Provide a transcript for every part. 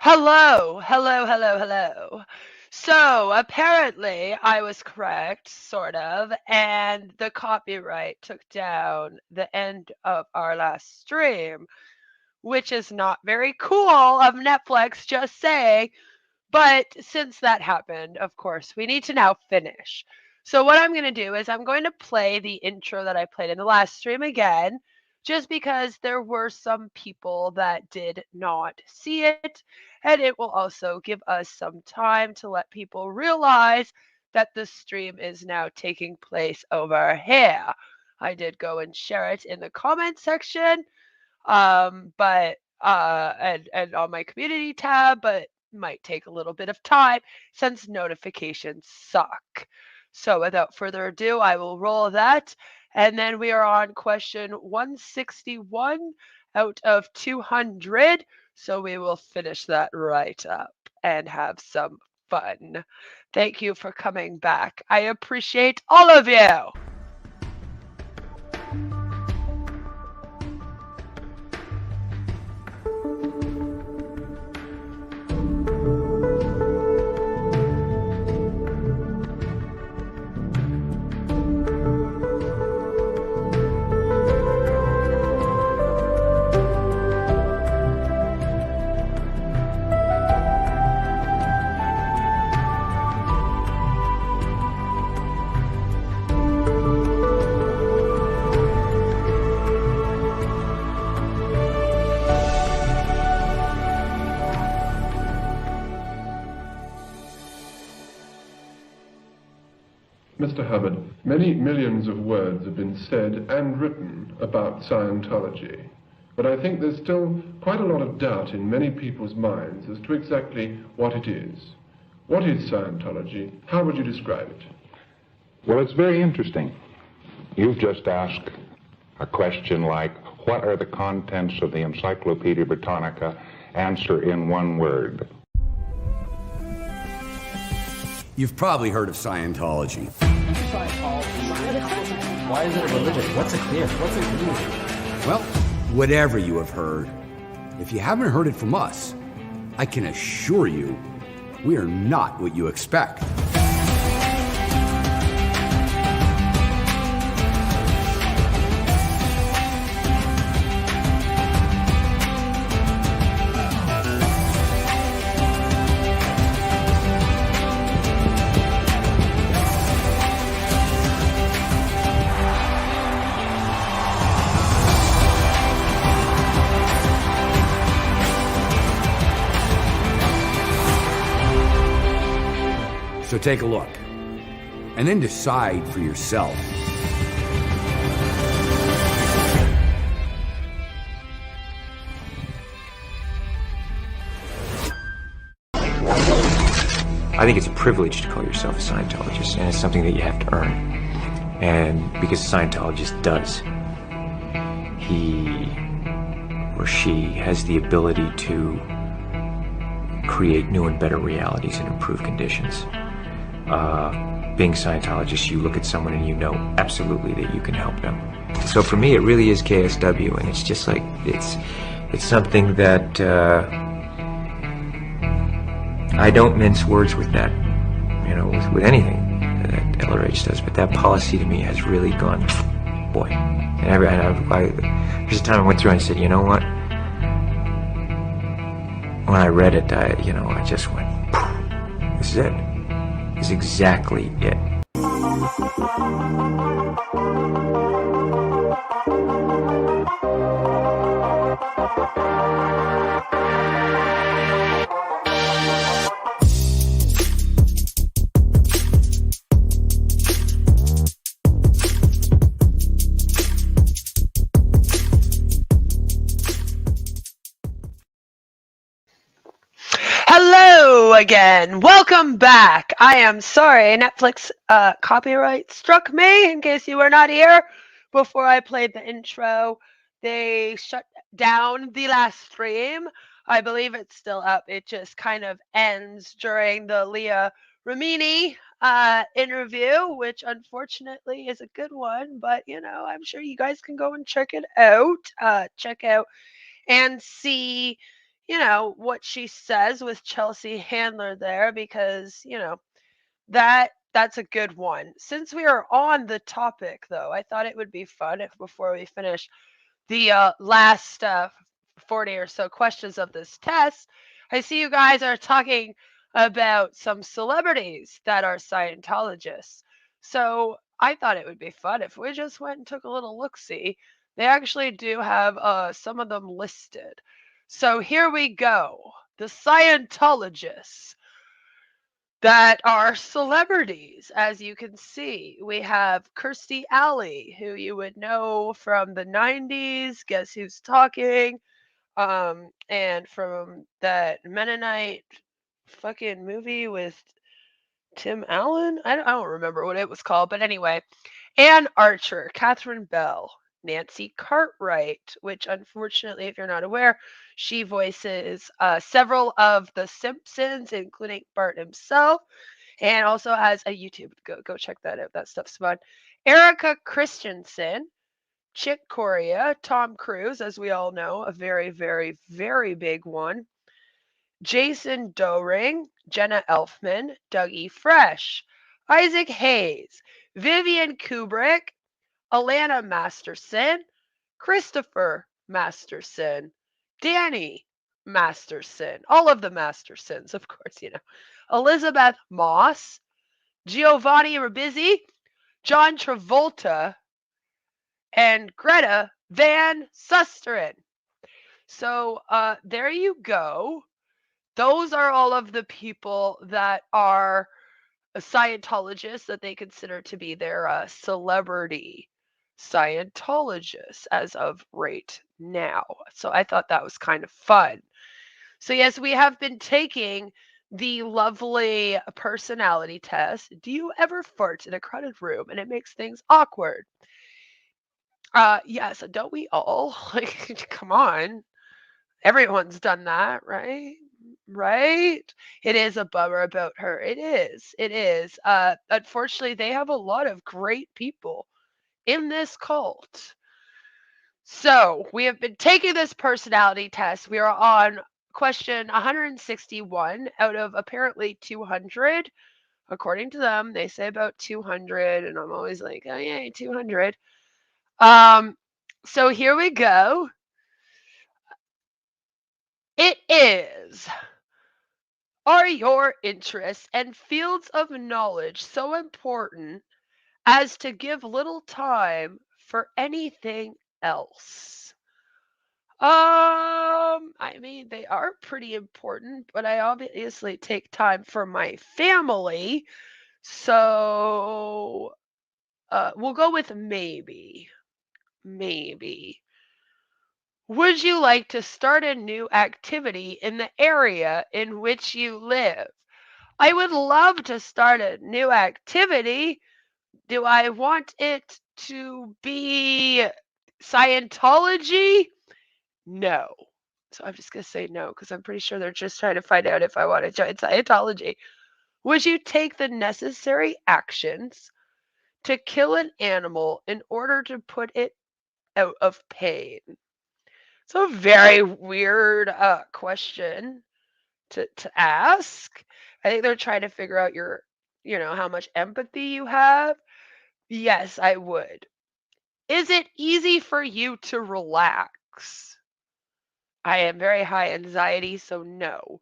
Hello, hello, hello, hello. So apparently I was correct, sort of, and the copyright took down the end of our last stream, which is not very cool of Netflix, just saying. But since that happened, of course, we need to now finish. So what I'm going to do is I'm going to play the intro that I played in the last stream again, just because there were some people that did not see it, and it will also give us some time to let people realize that the stream is now taking place over here. I did go and share it in the comment section, but and on my community tab, but might take a little bit of time since notifications suck. So without further ado, I will roll that, and then we are on question 161 out of 200. So we will finish that right up and have some fun. Thank you for coming back. I appreciate all of you. Mr. Hubbard, many millions of words have been said and written about Scientology, but I think there's still quite a lot of doubt in many people's minds as to exactly what it is. What is Scientology? How would you describe it? Well, it's very interesting. You've just asked a question like, what are the contents of the Encyclopedia Britannica? Answer in one word. You've probably heard of Scientology. Why is it a religion? What's it clear? What's it mean? Well, whatever you have heard, if you haven't heard it from us, I can assure you, we are not what you expect. So take a look, and then decide for yourself. I think it's a privilege to call yourself a Scientologist, and it's something that you have to earn. And because a Scientologist does, he or she has the ability to create new and better realities and improve conditions. Being a Scientologist, you look at someone and you know absolutely that you can help them. So for me, it really is KSW, and it's just like, it's something that I don't mince words with that, you know, with anything that LRH does, but that policy to me has really gone, boy. There's a time I went through and I said, you know what? When I read it, I just went, this is it. This is exactly it. Hello again. Welcome back. I am sorry, Netflix copyright struck me, in case you were not here before I played the intro. They shut down the last stream. I believe it's still up. It just kind of ends during the Leah Remini interview, which unfortunately is a good one, but I'm sure you guys can go and check it out. Check out and see what she says with Chelsea Handler there, because, that's a good one. Since we are on the topic, though, I thought it would be fun if before we finish the last 40 or so questions of this test, I see you guys are talking about some celebrities that are Scientologists. So I thought it would be fun if we just went and took a little look see. They actually do have some of them listed. So here we go. The Scientologists that are celebrities, as you can see. We have Kirstie Alley, who you would know from the 90s. Guess Who's Talking? And from that Mennonite fucking movie with Tim Allen. I don't remember what it was called, but anyway. Anne Archer, Catherine Bell, Nancy Cartwright, which unfortunately, if you're not aware, she voices several of The Simpsons, including Bart himself, and also has a YouTube. Go check that out. That stuff's fun. Erica Christensen, Chick Corea, Tom Cruise, as we all know, a very, very, very big one. Jason Dohring, Jenna Elfman, Dougie Fresh, Isaac Hayes, Vivian Kubrick, Alana Masterson, Christopher Masterson, Danny Masterson, all of the Mastersons, of course, Elizabeth Moss, Giovanni Ribisi, John Travolta, and Greta Van Susteren. So there you go. Those are all of the people that are Scientologists that they consider to be their celebrity Scientologists as of right now. So I thought that was kind of fun. So, yes, we have been taking the lovely personality test. Do you ever fart in a crowded room and it makes things awkward? Yes, don't we all? Like, come on. Everyone's done that, right? Right? It is a bummer about her. It is. It is. Unfortunately, they have a lot of great people in this cult. So, we have been taking this personality test. We are on question 161 out of apparently 200. According to them, they say about 200, and I'm always like, oh, yay, 200. So here we go. It is. Are your interests and fields of knowledge so important as to give little time for anything else? I mean, they are pretty important, but I obviously take time for my family. So, we'll go with maybe. Maybe. Would you like to start a new activity in the area in which you live? I would love to start a new activity. Do I want it to be Scientology? No. So I'm just going to say no because I'm pretty sure they're just trying to find out if I want to join Scientology. Would you take the necessary actions to kill an animal in order to put it out of pain? So a very weird question to ask. I think they're trying to figure out how much empathy you have. Yes, I would. Is it easy for you to relax? I am very high anxiety, so no.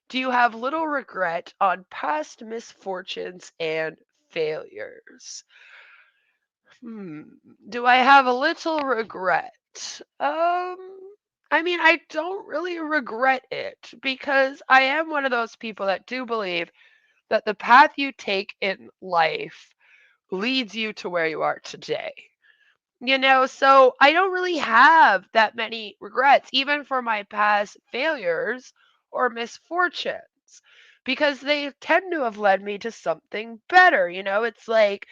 Do you have little regret on past misfortunes and failures? Hmm. Do I have a little regret? I mean, I don't really regret it because I am one of those people that do believe that the path you take in life leads you to where you are today. So I don't really have that many regrets, even for my past failures or misfortunes, because they tend to have led me to something better. It's like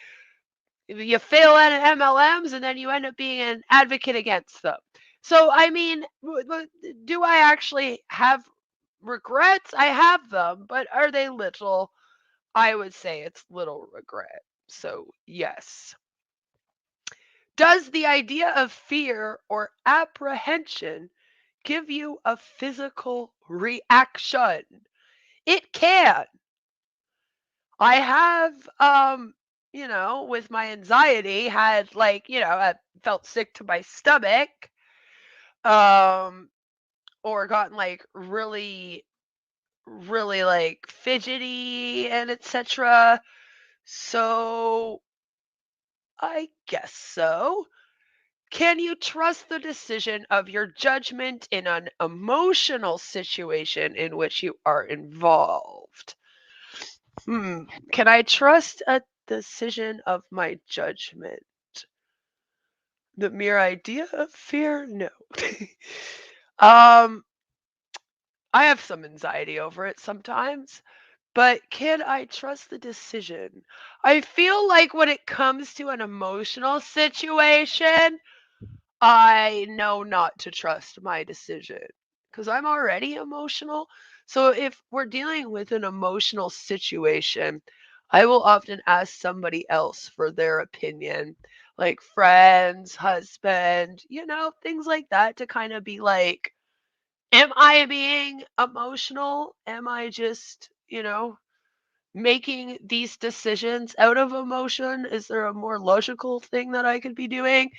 you fail at MLMs and then you end up being an advocate against them. So, I mean, do I actually have regrets? I have them, but are they little? I would say it's little regret. So, yes. Does the idea of fear or apprehension give you a physical reaction. It can. I have, with my anxiety, had I felt sick to my stomach, um, or gotten like really, really like fidgety and etc. So I guess so. Can you trust the decision of your judgment in an emotional situation in which you are involved? Can I trust a decision of my judgment? The mere idea of fear? No. um, I have some anxiety over it sometimes, but can I trust the decision? I feel like when it comes to an emotional situation, I know not to trust my decision because I'm already emotional. So if we're dealing with an emotional situation, I will often ask somebody else for their opinion, like friends, husband, things like that to kind of be like, am I being emotional? Am I just, making these decisions out of emotion? Is there a more logical thing that I could be doing?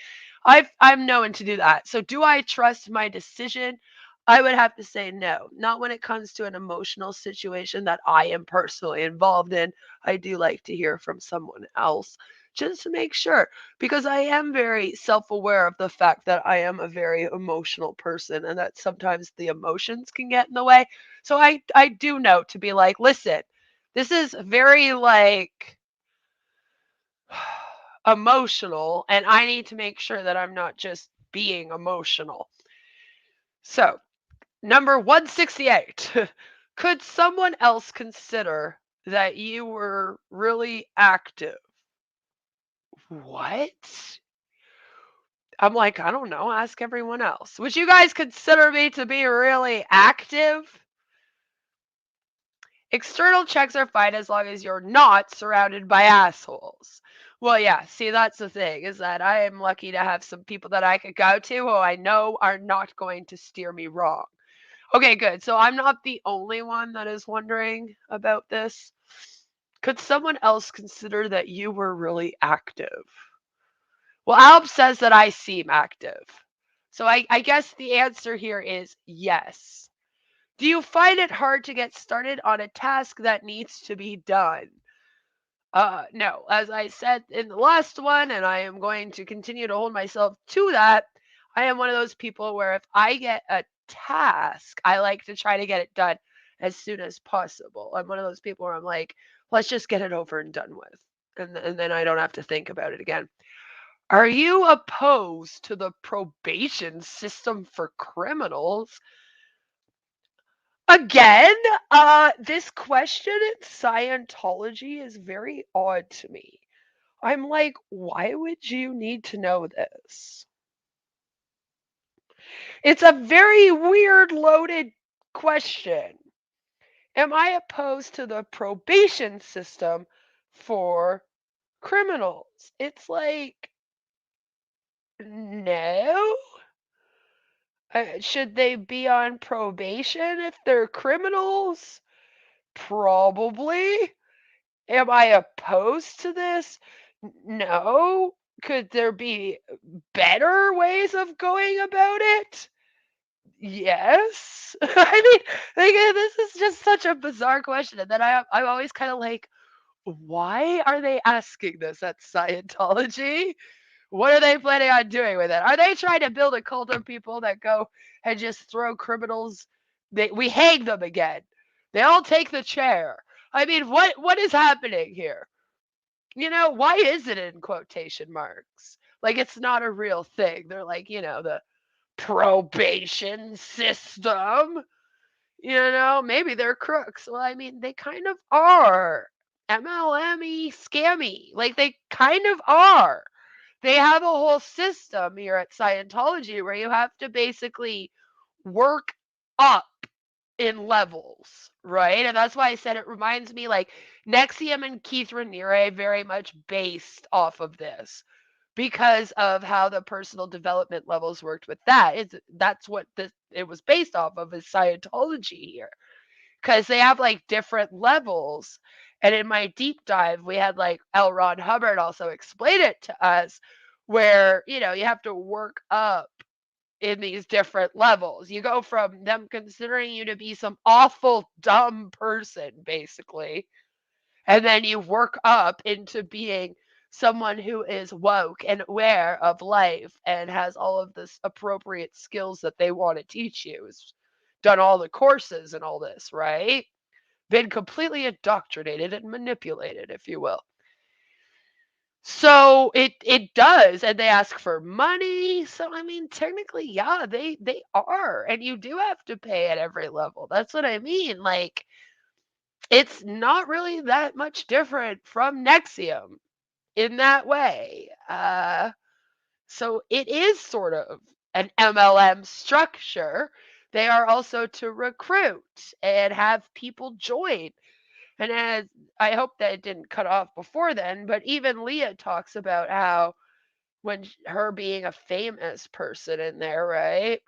I'm known to do that. So do I trust my decision? I would have to say no. Not when it comes to an emotional situation that I am personally involved in. I do like to hear from someone else just to make sure because I am very self-aware of the fact that I am a very emotional person and that sometimes the emotions can get in the way. So I do know to be like, listen, this is very like emotional, and I need to make sure that I'm not just being emotional. So, number 168. Could someone else consider that you were really active? What? I'm like, I don't know. Ask everyone else. Would you guys consider me to be really active? External checks are fine as long as you're not surrounded by assholes. Well, yeah, see, that's the thing, is that I am lucky to have some people that I could go to who I know are not going to steer me wrong. Okay, good. So I'm not the only one that is wondering about this. Could someone else consider that you were really active? Well, Alp says that I seem active. So I guess the answer here is yes. Do you find it hard to get started on a task that needs to be done? No. As I said in the last one, and I am going to continue to hold myself to that, I am one of those people where if I get a task, I like to try to get it done as soon as possible. I'm one of those people where I'm like, let's just get it over and done with. And then I don't have to think about it again. Are you opposed to the probation system for criminals? Again, this question in Scientology is very odd to me. I'm like, why would you need to know this? It's a very weird, loaded question. Am I opposed to the probation system for criminals? It's like, no. Should they be on probation if they're criminals? Probably. Am I opposed to this? No. Could there be better ways of going about it? Yes. I mean, this is just such a bizarre question. And then I'm always kind of like, why are they asking this at Scientology? What are they planning on doing with it? Are they trying to build a cult of people that go and just throw criminals? We hang them again. They all take the chair. I mean, what is happening here? Why is it in quotation marks? Like it's not a real thing. They're like, the probation system. Maybe they're crooks. Well, I mean, they kind of are. MLME scammy. Like they kind of are. They have a whole system here at Scientology where you have to basically work up in levels, right? And that's why I said it reminds me like Nexium and Keith Raniere very much based off of this because of how the personal development levels worked with that. That's what it was based off of, is Scientology here, because they have like different levels. And in my deep dive, we had like L. Ron Hubbard also explain it to us, where you have to work up in these different levels. You go from them considering you to be some awful dumb person, basically, and then you work up into being someone who is woke and aware of life and has all of this appropriate skills that they want to teach you. Has done all the courses and all this, right? Been completely indoctrinated and manipulated, if you will. So it does, and they ask for money. So I mean, technically, yeah, they are, and you do have to pay at every level. That's what I mean. Like, it's not really that much different from Nexium in that way. So it is sort of an MLM structure. They are also to recruit and have people join. And as I hope that it didn't cut off before then, but even Leah talks about how when her being a famous person in there, right?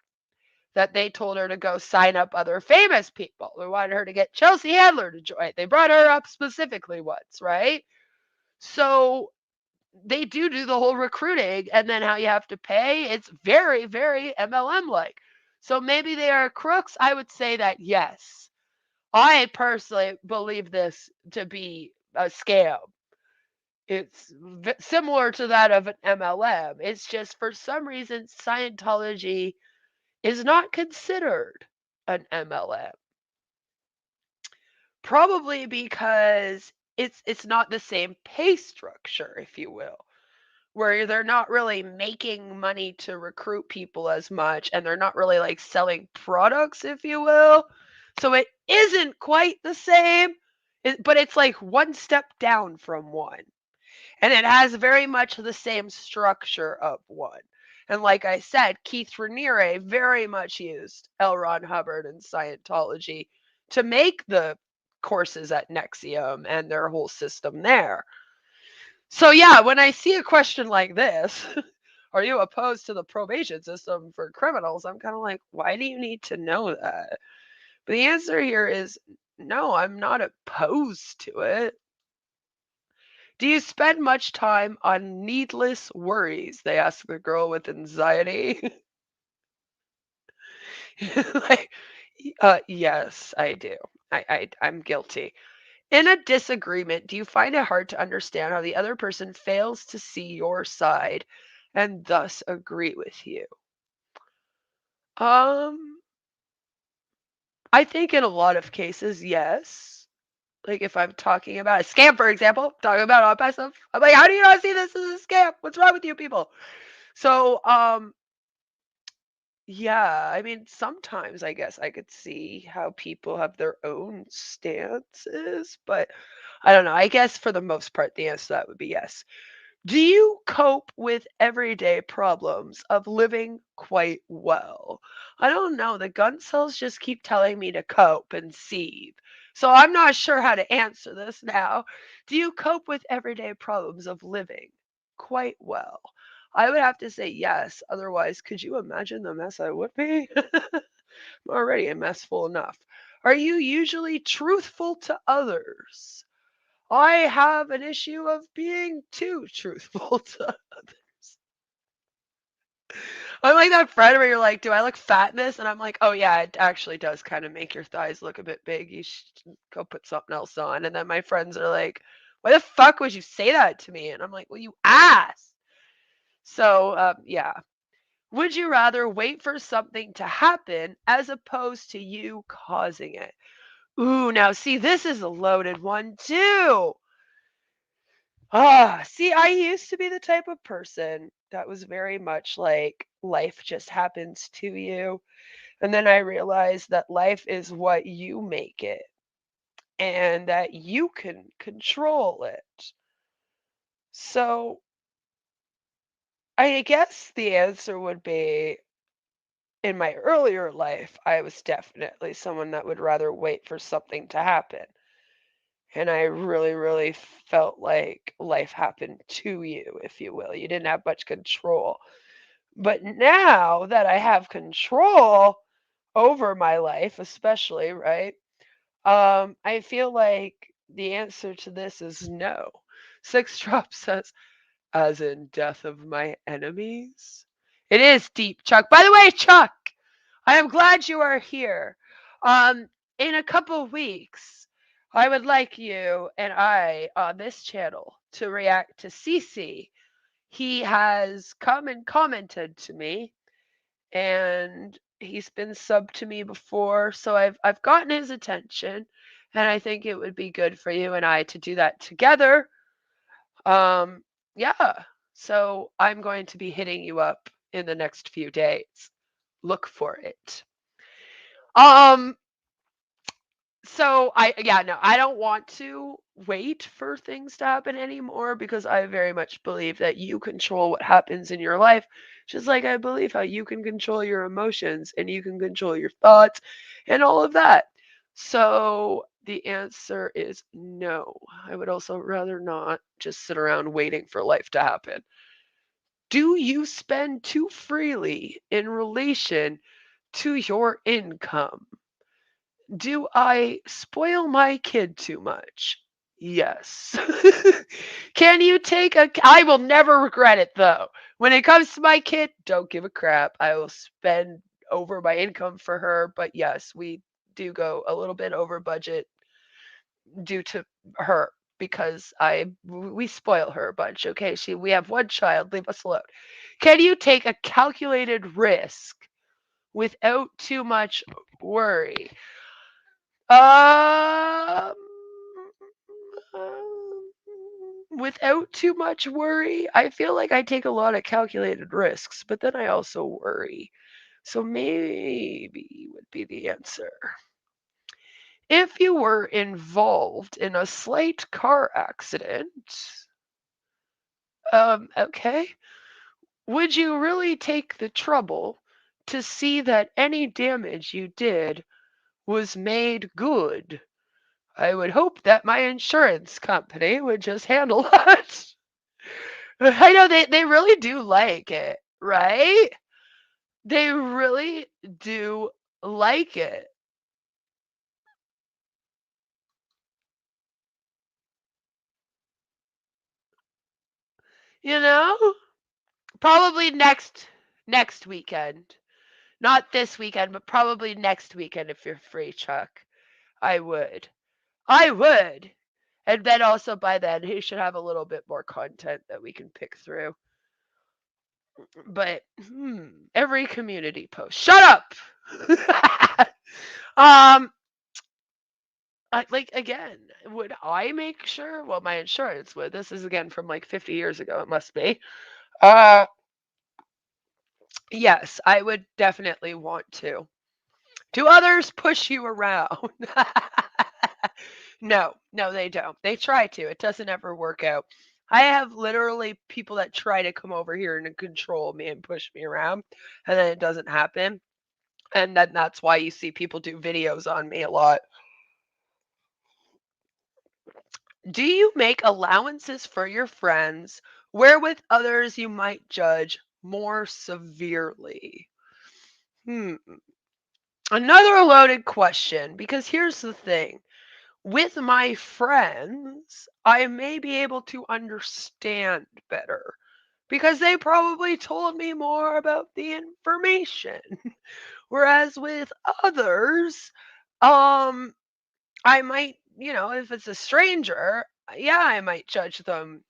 That they told her to go sign up other famous people. They wanted her to get Chelsea Handler to join. They brought her up specifically once, right? So they do the whole recruiting, and then how you have to pay. It's very, very MLM like. So maybe they are crooks. I would say that yes. I personally believe this to be a scam. It's similar to that of an MLM. It's just for some reason Scientology is not considered an MLM. Probably because it's not the same pay structure, if you will, where they're not really making money to recruit people as much, and they're not really like selling products, if you will. So it isn't quite the same, but it's like one step down from one. And it has very much the same structure of one. And like I said, Keith Raniere very much used L. Ron Hubbard and Scientology to make the courses at Nexium and their whole system there. So yeah, when I see a question like this, are you opposed to the probation system for criminals? I'm kind of like, why do you need to know that? But the answer here is no, I'm not opposed to it. Do you spend much time on needless worries? They ask the girl with anxiety. Like, yes, I do. I'm guilty. In a disagreement, do you find it hard to understand how the other person fails to see your side and thus agree with you? Um, I think in a lot of cases, yes. Like if I'm talking about a scam, for example, talking about on passive, I'm like, how do you not see this as a scam? What's wrong with you people? So, yeah, I mean, sometimes I guess I could see how people have their own stances, but I don't know. I guess for the most part, the answer to that would be yes. Do you cope with everyday problems of living quite well? I don't know. The gun cells just keep telling me to cope and seethe. So I'm not sure how to answer this now. Do you cope with everyday problems of living quite well? I would have to say yes. Otherwise, could you imagine the mess I would be? I'm already a mess full enough. Are you usually truthful to others? I have an issue of being too truthful to others. I'm like that friend where you're like, do I look fat in this? And I'm like, oh yeah, it actually does kind of make your thighs look a bit big. You should go put something else on. And then my friends are like, why the fuck would you say that to me? And I'm like, well, you asked. So yeah. Would you rather wait for something to happen as opposed to you causing it? Ooh, now see, this is a loaded one too. See, I used to be the type of person that was very much like life just happens to you. And then I realized that life is what you make it and that you can control it. So I guess the answer would be in my earlier life, I was definitely someone that would rather wait for something to happen. And I really, really felt like life happened to you, if you will. You didn't have much control. But now that I have control over my life, especially, right? I feel like the answer to this is no. Six Drop says, as in death of my enemies. It is deep, Chuck. By the way, Chuck, I am glad you are here. Um, in a couple of weeks, I would like you and I on this channel to react to Cece. He has come and commented to me, and he's been subbed to me before, so I've gotten his attention, and I think it would be good for you and I to do that together. Um, yeah. So I'm going to be hitting you up in the next few days. Look for it. Um, so I don't want to wait for things to happen anymore because I very much believe that you control what happens in your life, just like I believe how you can control your emotions and you can control your thoughts and all of that. So the answer is no. I would also rather not just sit around waiting for life to happen. Do you spend too freely in relation to your income? Do I spoil my kid too much? Yes. Can you take a. I will never regret it though. When it comes to my kid, don't give a crap. I will spend over my income for her, but yes, we do go a little bit over budget due to her because we spoil her a bunch. Okay, we have one child, leave us alone. Can you take a calculated risk without too much worry? Um, without too much worry, I feel like I take a lot of calculated risks, but then I also worry. So maybe would be the answer. If you were involved in a slight car accident, okay, would you really take the trouble to see that any damage you did was made good? I would hope that my insurance company would just handle that. I know they really do like it, right? They really do like it. You know? Probably next weekend. Not this weekend, but probably next weekend if you're free, Chuck. I would. I would. And then also by then he should have a little bit more content that we can pick through. But every community post. Shut up. um like again, would I make sure? Well, my insurance would. This is again from like 50 years ago. It must be. Uh, yes, I would definitely want to. Do others push you around? No, no, they don't. They try to. It doesn't ever work out. I have literally people that try to come over here and control me and push me around, and then it doesn't happen. And then that's why you see people do videos on me a lot. Do you make allowances for your friends where with others you might judge more severely? Hmm. Another loaded question because here's the thing. With my friends, I may be able to understand better because they probably told me more about the information. Whereas with others, um, I might, if it's a stranger, yeah, I might judge them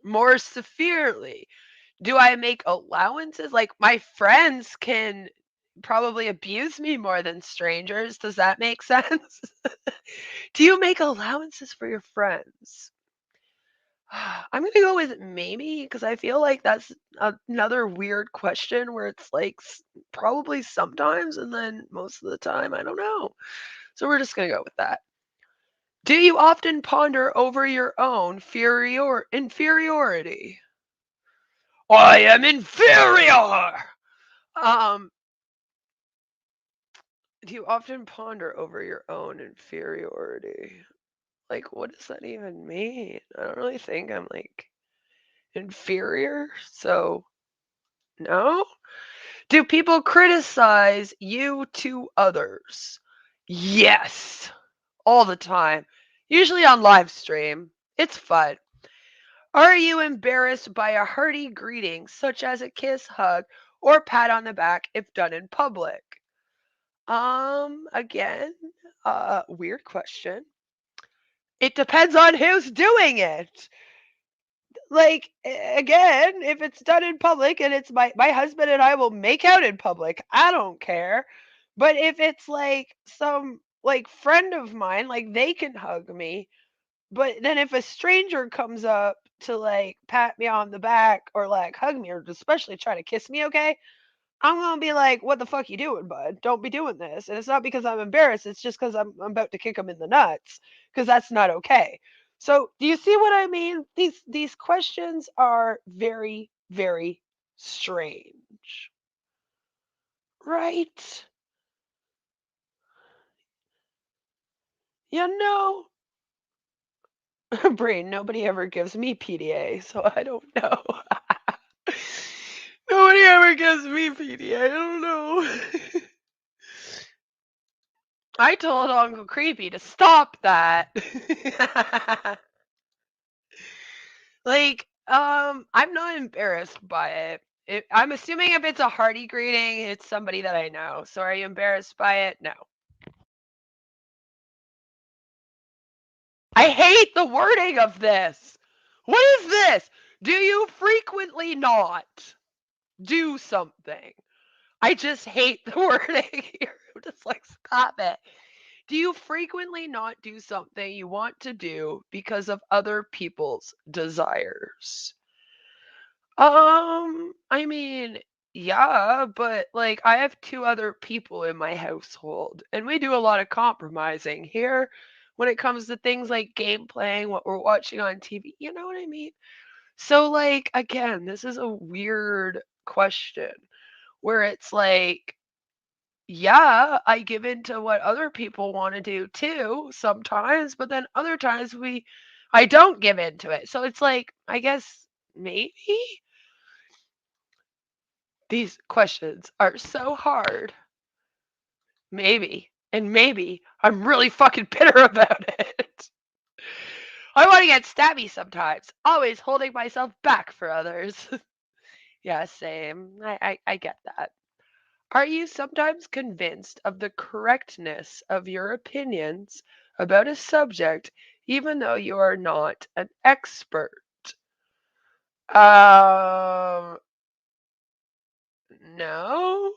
more severely. Do I make allowances? Like my friends can probably abuse me more than strangers. Does that make sense? Do you make allowances for your friends? I'm going to go with maybe because I feel like that's another weird question where it's like probably sometimes and then most of the time I don't know. So we're just going to go with that. Do you often ponder over your own inferiority? I am inferior. Um, do you often ponder over your own inferiority? Like, what does that even mean? I don't really think I'm like inferior. So, no? Do people criticize you to others? Yes, all the time. Usually on live stream. It's fun. Are you embarrassed by a hearty greeting, such as a kiss, hug, or pat on the back if done in public? Again, weird question. It depends on who's doing it. Like, again, if it's done in public and it's my husband and I will make out in public, I don't care. But if it's like some like friend of mine, like they can hug me. But then if a stranger comes up to like pat me on the back or like hug me or especially try to kiss me, okay, I'm gonna be like, "What the fuck you doing, bud? Don't be doing this." And it's not because I'm embarrassed. It's just because I'm about to kick him in the nuts because that's not okay. So, do you see what I mean? These questions are very very strange, right? You know, brain. Nobody ever gives me PDA, so I don't know. Nobody ever gives me PDA. I don't know. I told Uncle Creepy to stop that. Like, I'm not embarrassed by it. I'm assuming if it's a hearty greeting, it's somebody that I know. So are you embarrassed by it? No. I hate the wording of this. What is this? Do you frequently not do something? I just hate the wording here. I'm just like, stop it. Do you frequently not do something you want to do because of other people's desires? I mean, yeah, but like I have two other people in my household, and we do a lot of compromising here when it comes to things like game playing, what we're watching on TV. You know what I mean? So, like, again, this is a weird question where it's like, yeah, I give in to what other people want to do too sometimes, but then other times I don't give in to it. So it's like, I guess maybe these questions are so hard. Maybe. And maybe I'm really fucking bitter about it. I want to get stabby sometimes, always holding myself back for others. Yeah, same. I get that. Are you sometimes convinced of the correctness of your opinions about a subject, even though you are not an expert? Um, no.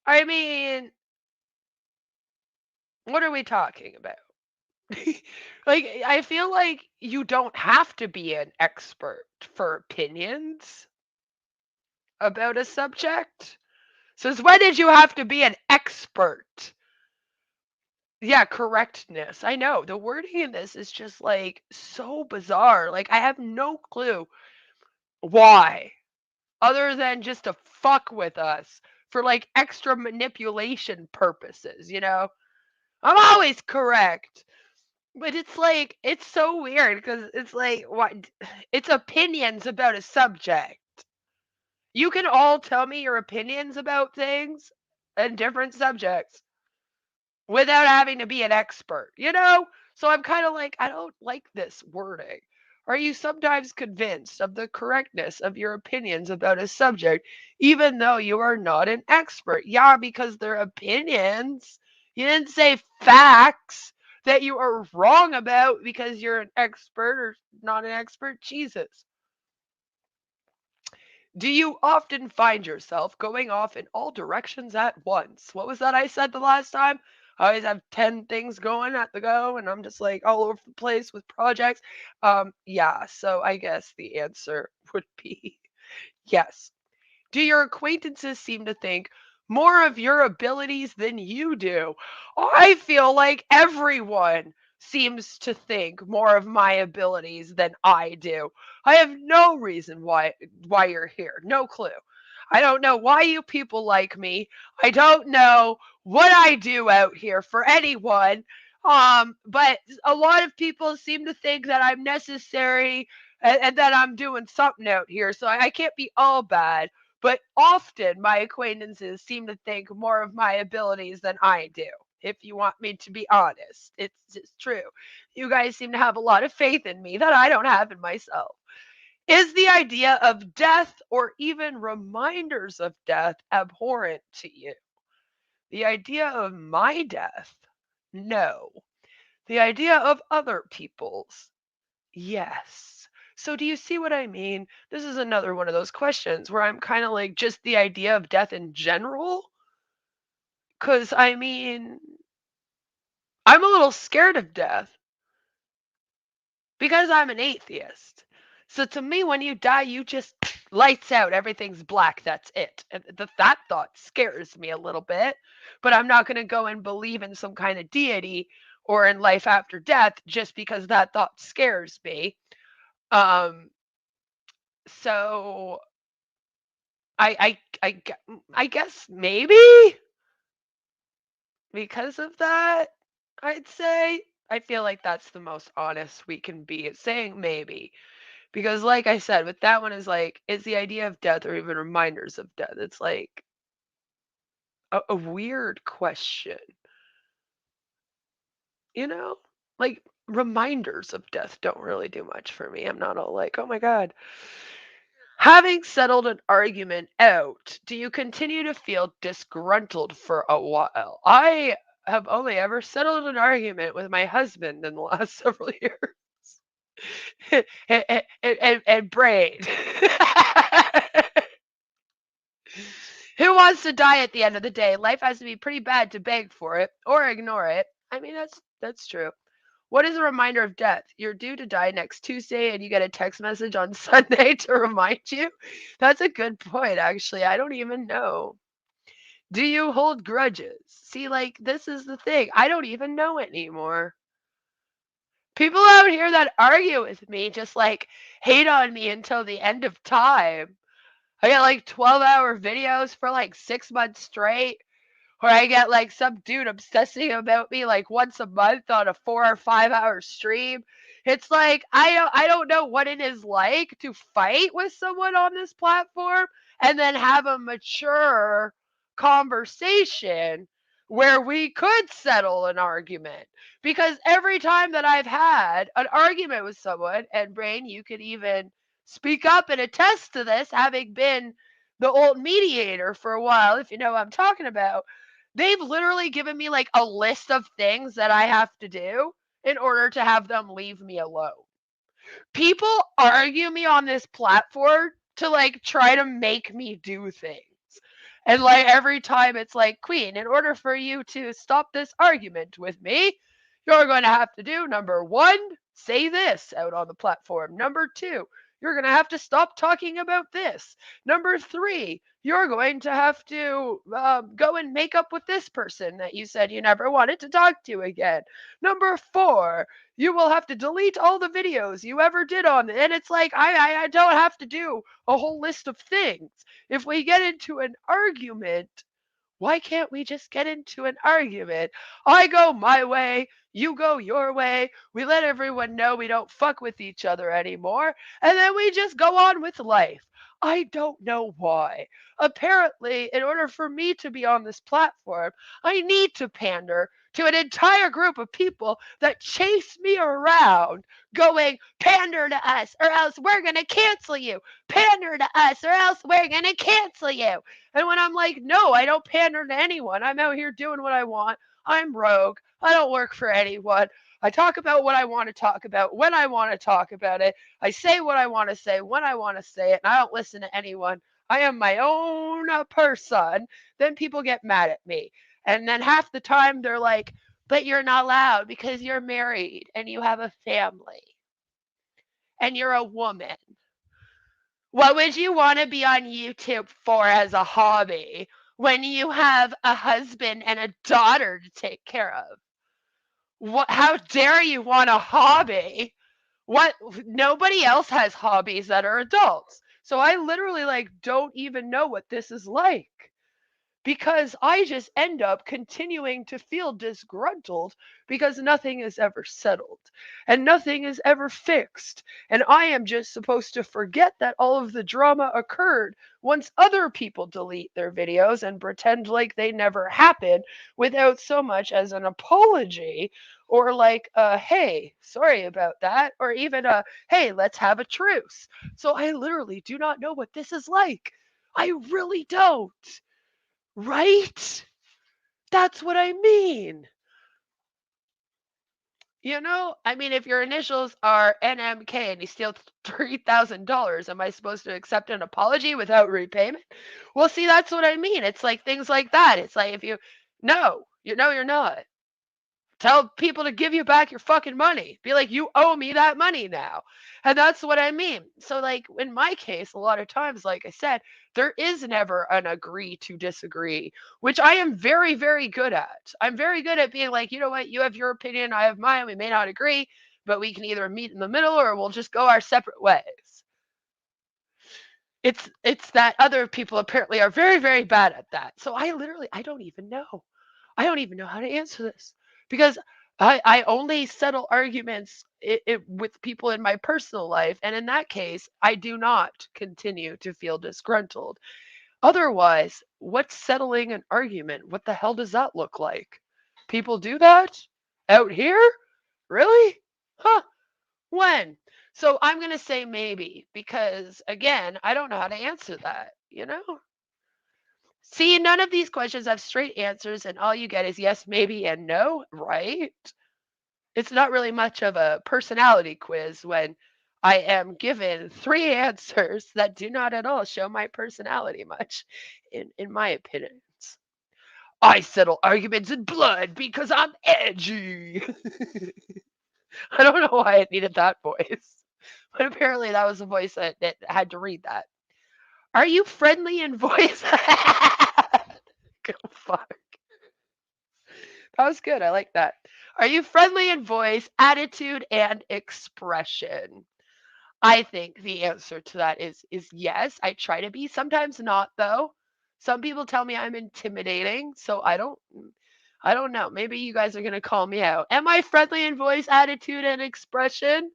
I mean, what are we talking about? Like, I feel like you don't have to be an expert for opinions about a subject. Since when did you have to be an expert? Yeah, correctness. I know. The wording in this is just like so bizarre. Like, I have no clue why, other than just to fuck with us for like extra manipulation purposes, you know? I'm always correct. But it's like it's so weird because it's like what it's opinions about a subject. You can all tell me your opinions about things and different subjects without having to be an expert, you know? So I'm kind of like, I don't like this wording. Are you sometimes convinced of the correctness of your opinions about a subject, even though you are not an expert? Yeah, because they're opinions. You didn't say facts that you are wrong about because you're an expert or not an expert. Jesus. Do you often find yourself going off in all directions at once? What was that I said the last time? I always have 10 things going at the go and I'm just like all over the place with projects. Yeah, so I guess the answer would be yes. Do your acquaintances seem to think more of your abilities than you do? I feel like everyone seems to think more of my abilities than I do. I have no reason why you're here. No clue. I don't know why you people like me. I don't know what I do out here for anyone. But a lot of people seem to think that I'm necessary and that I'm doing something out here. So I can't be all bad. But often my acquaintances seem to think more of my abilities than I do. If you want me to be honest, it's just true. You guys seem to have a lot of faith in me that I don't have in myself. Is the idea of death or even reminders of death abhorrent to you? The idea of my death? No. The idea of other people's? Yes. So do you see what I mean? This is another one of those questions where I'm kind of like just the idea of death in general. Because I mean, I'm a little scared of death because I'm an atheist. So to me, when you die, you just lights out, everything's black, that's it. And that thought scares me a little bit, but I'm not going to go and believe in some kind of deity or in life after death just because that thought scares me. Um, so I guess maybe because of that, I'd say I feel like that's the most honest we can be at saying maybe. Because like I said, with that one is like, is the idea of death or even reminders of death? It's like a weird question, you know? Like reminders of death don't really do much for me. I'm not all like, oh my God. Having settled an argument out, do you continue to feel disgruntled for a while? I have only ever settled an argument with my husband in the last several years. And Braid. Who wants to die at the end of the day? Life has to be pretty bad to beg for it or ignore it. I mean, that's true. What is a reminder of death? You're due to die next Tuesday and you get a text message on Sunday to remind you? That's a good point, actually. I don't even know. Do you hold grudges? See, like, this is the thing. I don't even know anymore. People out here that argue with me just like hate on me until the end of time. I get like 12-hour videos for like 6 months straight. Or I get like some dude obsessing about me like once a month on a 4 or 5 hour stream. It's like I don't know what it is like to fight with someone on this platform and then have a mature conversation where we could settle an argument. Because every time that I've had an argument with someone, and Brain, you could even speak up and attest to this, having been the old mediator for a while, if you know what I'm talking about. They've literally given me like a list of things that I have to do in order to have them leave me alone. People argue me on this platform to like try to make me do things. And like every time it's like, Queen, in order for you to stop this argument with me, you're going to have to do number one, say this out on the platform. Number two, you're going to have to stop talking about this. Number three, you're going to have to go and make up with this person that you said you never wanted to talk to again. Number four, you will have to delete all the videos you ever did on it. And it's like, I don't have to do a whole list of things. If we get into an argument, why can't we just get into an argument? I go my way, you go your way. We let everyone know we don't fuck with each other anymore, and then we just go on with life. I don't know why. Apparently, in order for me to be on this platform, I need to pander to an entire group of people that chase me around going, pander to us or else we're going to cancel you. Pander to us or else we're going to cancel you. And when I'm like, no, I don't pander to anyone. I'm out here doing what I want. I'm rogue. I don't work for anyone. I talk about what I want to talk about when I want to talk about it. I say what I want to say when I want to say it, and I don't listen to anyone. I am my own person. Then people get mad at me. And then half the time they're like, but you're not allowed because you're married and you have a family and you're a woman. What would you want to be on YouTube for as a hobby when you have a husband and a daughter to take care of? What, how dare you want a hobby? What, nobody else has hobbies that are adults. So I literally like don't even know what this is like. because I just end up continuing to feel disgruntled because nothing is ever settled and nothing is ever fixed. And I am just supposed to forget that all of the drama occurred once other people delete their videos and pretend like they never happened without so much as an apology or like hey, sorry about that, or even a hey, let's have a truce. So I literally do not know what this is like. I really don't. Right? That's what I mean. You know, I mean, if your initials are NMK and you steal $3,000, am I supposed to accept an apology without repayment? Well, see, that's what I mean. It's like things like that. It's like if you, no, you're not. Tell people to give you back your fucking money. Be like, you owe me that money now. And that's what I mean. So, like, in my case, a lot of times, like I said, there is never an agree to disagree, which I am very, very good at. I'm very good at being like, you know what, you have your opinion, I have mine. We may not agree, but we can either meet in the middle or we'll just go our separate ways. It's that other people apparently are very, very bad at that. So I don't even know. I don't even know how to answer this because I only settle arguments with people in my personal life. And in that case, I do not continue to feel disgruntled. Otherwise, what's settling an argument? What the hell does that look like? People do that out here? Really? Huh. When? So I'm going to say maybe because, again, I don't know how to answer that, you know? See, none of these questions have straight answers, and all you get is yes, maybe, and no, right? It's not really much of a personality quiz when I am given three answers that do not at all show my personality much, in my opinions. I settle arguments in blood because I'm edgy. I don't know why it needed that voice, but apparently that was the voice that had to read that. Are you friendly in voice? Go fuck. That was good. I like that. Are you friendly in voice, attitude, and expression? I think the answer to that is yes. I try to be. Sometimes not though. Some people tell me I'm intimidating, so I don't know. Maybe you guys are going to call me out. Am I friendly in voice, attitude, and expression?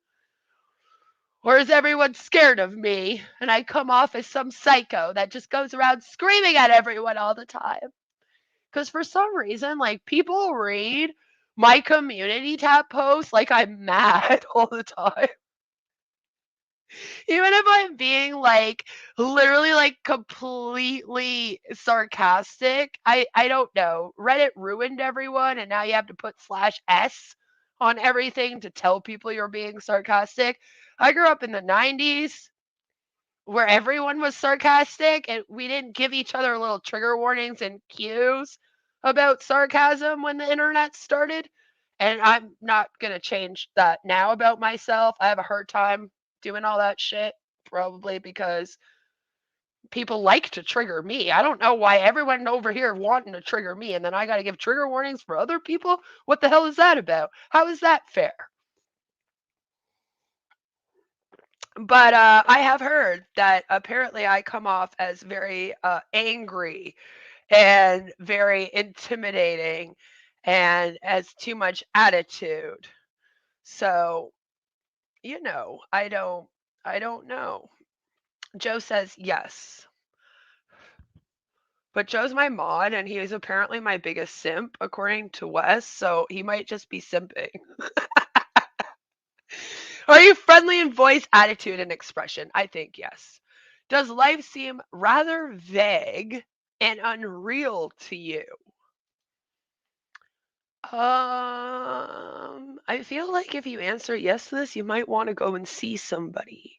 Or is everyone scared of me and I come off as some psycho that just goes around screaming at everyone all the time? Because for some reason, like people read my community tab posts like I'm mad all the time. Even if I'm being like literally like completely sarcastic, I don't know. Reddit ruined everyone and now you have to put /s on everything to tell people you're being sarcastic. I grew up in the 90s where everyone was sarcastic and we didn't give each other little trigger warnings and cues about sarcasm when the internet started. And I'm not going to change that now about myself. I have a hard time doing all that shit, probably because people like to trigger me. I don't know why everyone over here wanting to trigger me and then I got to give trigger warnings for other people. What the hell is that about? How is that fair? But I have heard that apparently I come off as very angry and very intimidating and as too much attitude. So, you know, I don't know. Joe says yes. But Joe's my mod and he is apparently my biggest simp according to Wes, so he might just be simping. Are you friendly in voice, attitude, and expression? I think yes. Does life seem rather vague and unreal to you? I feel like if you answer yes to this, you might want to go and see somebody.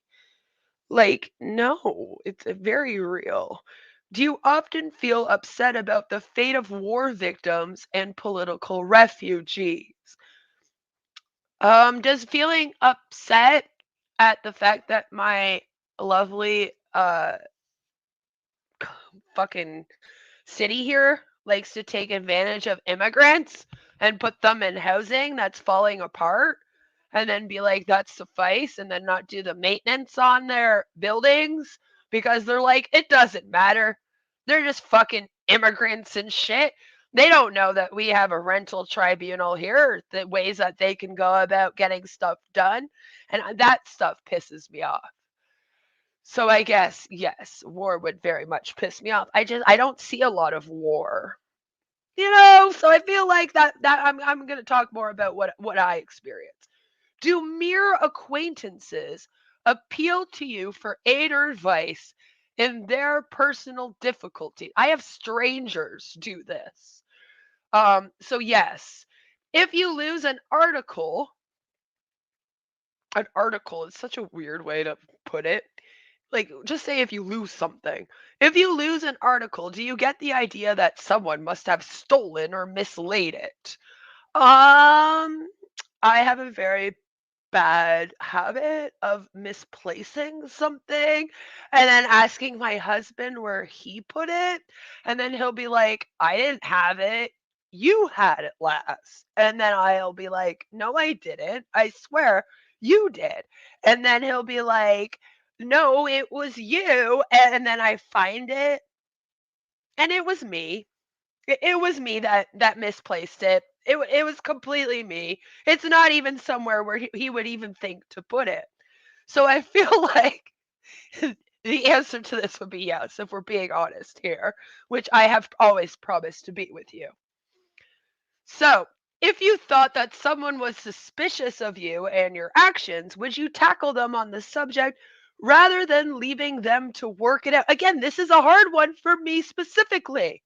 Like, no, it's very real. Do you often feel upset about the fate of war victims and political refugees? Does feeling upset at the fact that my lovely fucking city here likes to take advantage of immigrants and put them in housing that's falling apart and then be like that's suffice and then not do the maintenance on their buildings because they're like it doesn't matter. They're just fucking immigrants and shit. They don't know that we have a rental tribunal here, the ways that they can go about getting stuff done. And that stuff pisses me off. So I guess, yes, war would very much piss me off. I don't see a lot of war. So I feel like that I'm going to talk more about what I experience. Do mere acquaintances appeal to you for aid or advice in their personal difficulty? I have strangers do this. So yes, if you lose an article is such a weird way to put it. Like, just say if you lose something. If you lose an article, do you get the idea that someone must have stolen or mislaid it? Um, I have a very bad habit of misplacing something and then asking my husband where he put it. And then he'll be like, I didn't have it. You had it last. And then I'll be like, no, I didn't. I swear you did. And then he'll be like, no, it was you. And then I find it and it was me. It was me that misplaced it. It was completely me. It's not even somewhere where he would even think to put it. So I feel like the answer to this would be yes, if we're being honest here, which I have always promised to be with you. So, if you thought that someone was suspicious of you and your actions, would you tackle them on the subject rather than leaving them to work it out? Again, this is a hard one for me specifically.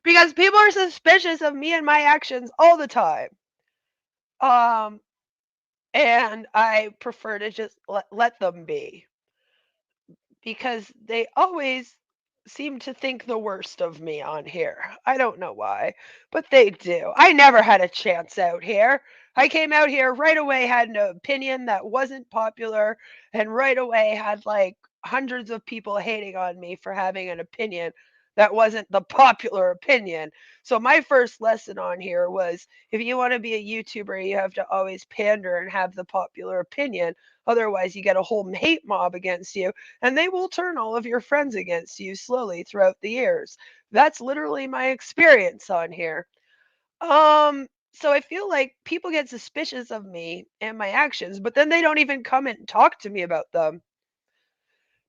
Because people are suspicious of me and my actions all the time. Um, and I prefer to just let them be. Because they always seem to think the worst of me on here. I don't know why, but they do. I never had a chance out here. I came out here right away, had an opinion that wasn't popular, and right away had like hundreds of people hating on me for having an opinion that wasn't the popular opinion. So my first lesson on here was if you want to be a YouTuber, you have to always pander and have the popular opinion. Otherwise, you get a whole hate mob against you and they will turn all of your friends against you slowly throughout the years. That's literally my experience on here. So I feel like people get suspicious of me and my actions, but then they don't even come and talk to me about them.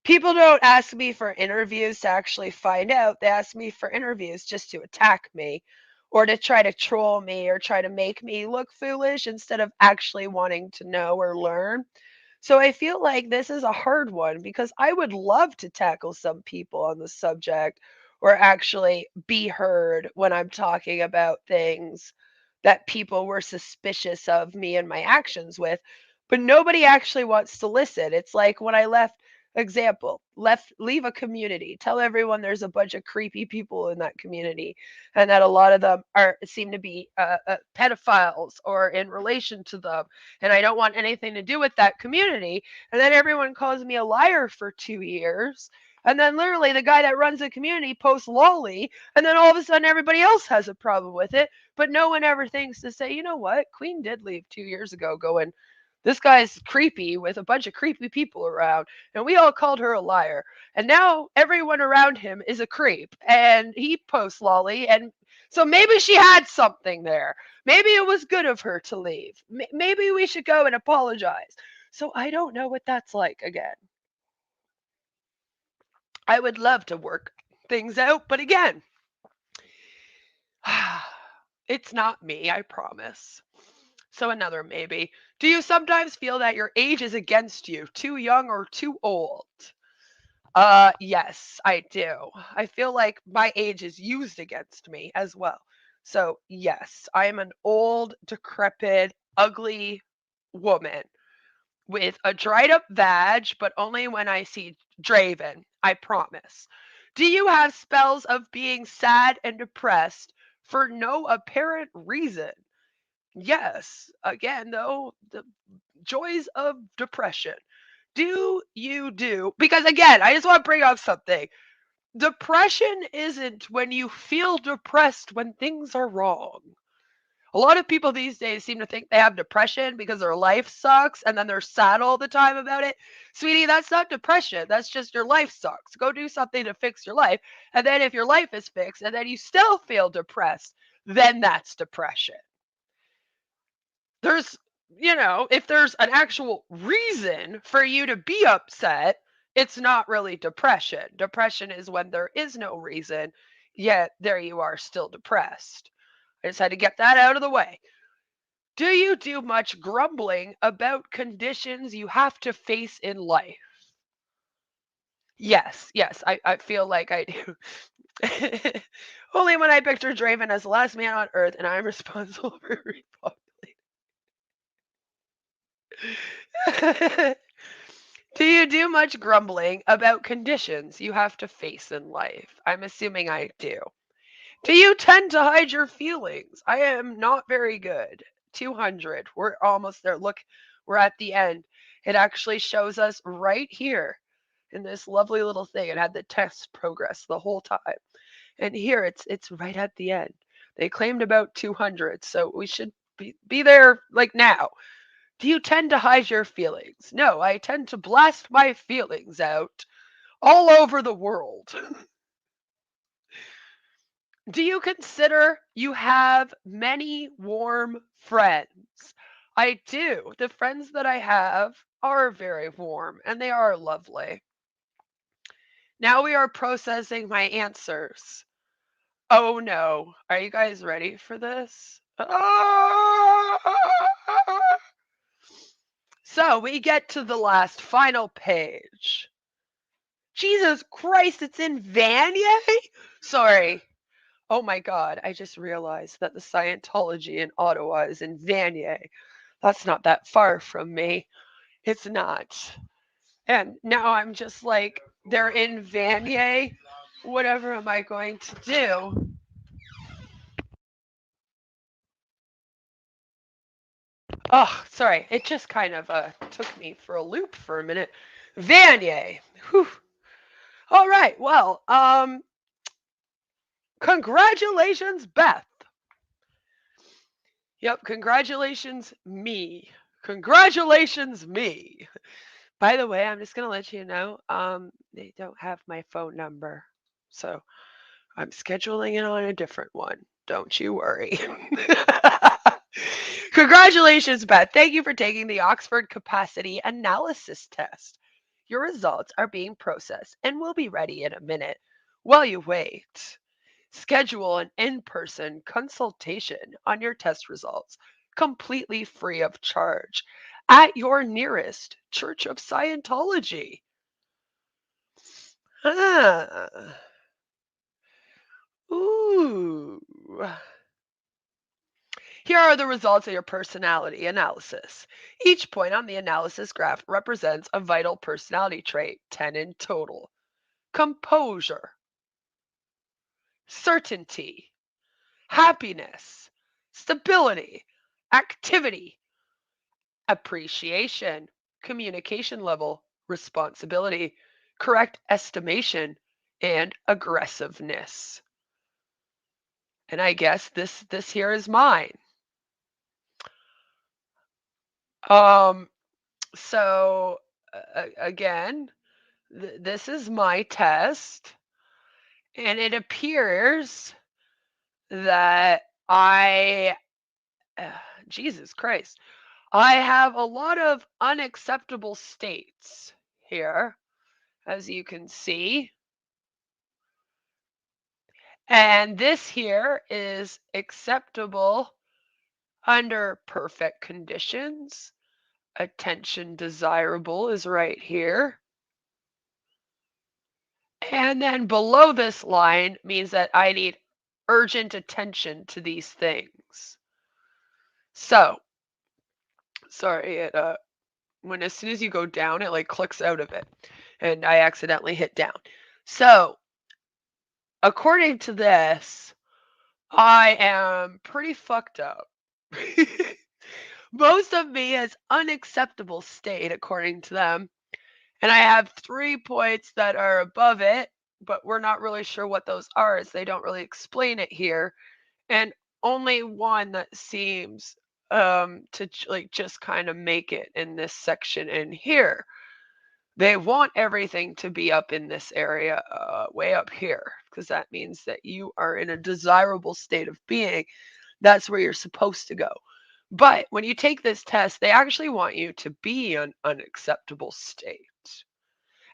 People don't ask me for interviews to actually find out. They ask me for interviews just to attack me or to try to troll me or try to make me look foolish instead of actually wanting to know or learn. So I feel like this is a hard one because I would love to tackle some people on the subject or actually be heard when I'm talking about things that people were suspicious of me and my actions with, but nobody actually wants to listen. It's like when I left leave a community, tell everyone there's a bunch of creepy people in that community and that a lot of them seem to be pedophiles or in relation to them and I don't want anything to do with that community. And then everyone calls me a liar for 2 years. And then literally the guy that runs the community posts lolly. And then all of a sudden everybody else has a problem with it. But no one ever thinks to say, you know what? Queen did leave 2 years ago going, this guy's creepy with a bunch of creepy people around. And we all called her a liar. And now everyone around him is a creep. And he posts lolly. And so maybe she had something there. Maybe it was good of her to leave. Maybe we should go and apologize. So I don't know what that's like again. I would love to work things out, but again, it's not me, I promise. So another maybe. Do you sometimes feel that your age is against you, too young or too old? Yes, I do. I feel like my age is used against me as well. So, yes, I am an old, decrepit, ugly woman with a dried up vag, but only when I see Draven, I promise. Do you have spells of being sad and depressed for no apparent reason? Yes, again, though, the joys of depression. Do you do? Because again, I just want to bring up something. Depression isn't when you feel depressed when things are wrong. A lot of people these days seem to think they have depression because their life sucks and then they're sad all the time about it. Sweetie, that's not depression. That's just your life sucks. Go do something to fix your life. And then if your life is fixed and then you still feel depressed, then that's depression. There's, if there's an actual reason for you to be upset, it's not really depression. Depression is when there is no reason, yet there you are still depressed. I just had to get that out of the way. Do you do much grumbling about conditions you have to face in life? Yes, I feel like I do. Only when I picture Draven as the last man on Earth and I'm responsible for repopulating. Do you do much grumbling about conditions you have to face in life? I'm assuming I do. Do you tend to hide your feelings? I am not very good. 200. We're almost there. Look, we're at the end. It actually shows us right here in this lovely little thing. It had the test progress the whole time. And here it's right at the end. They claimed about 200, so we should be there like now. Do you tend to hide your feelings? No, I tend to blast my feelings out all over the world. Do you consider you have many warm friends? I do. The friends that I have are very warm and they are lovely. Now we are processing my answers. Oh no. Are you guys ready for this? So we get to the last final page. Jesus Christ, it's in Vanier? Sorry. Oh my God, I just realized that the Scientology in Ottawa is in Vanier. That's not that far from me. It's not. And now I'm just like, they're in Vanier. Whatever am I going to do? Oh, sorry. It just kind of took me for a loop for a minute. Vanier. Whew. All right. Well, congratulations, Beth. Yep, congratulations, me. Congratulations, me. By the way, I'm just gonna let you know, they don't have my phone number, so I'm scheduling it on a different one. Don't you worry. Congratulations, Beth. Thank you for taking the Oxford Capacity Analysis Test. Your results are being processed and will be ready in a minute. While you wait, schedule an in-person consultation on your test results, completely free of charge, at your nearest Church of Scientology. Ah. Ooh. Here are the results of your personality analysis. Each point on the analysis graph represents a vital personality trait, 10 in total. Composure, certainty, happiness, stability, activity, appreciation, communication level, responsibility, correct estimation, and aggressiveness. And I guess this here is mine. So again, this is my test, and it appears that Jesus Christ, I have a lot of unacceptable states here, as you can see. And this here is acceptable under perfect conditions. Attention desirable is right here. And then below this line means that I need urgent attention to these things. So, sorry, it when as soon as you go down, it like clicks out of it, and I accidentally hit down. So, according to this, I am pretty fucked up. Most of me is unacceptable state, according to them. And I have 3 points that are above it, but we're not really sure what those are, as they don't really explain it here. And only one that seems to like just kind of make it in this section in here. They want everything to be up in this area, way up here, because that means that you are in a desirable state of being. That's where you're supposed to go. But when you take this test, they actually want you to be an unacceptable state.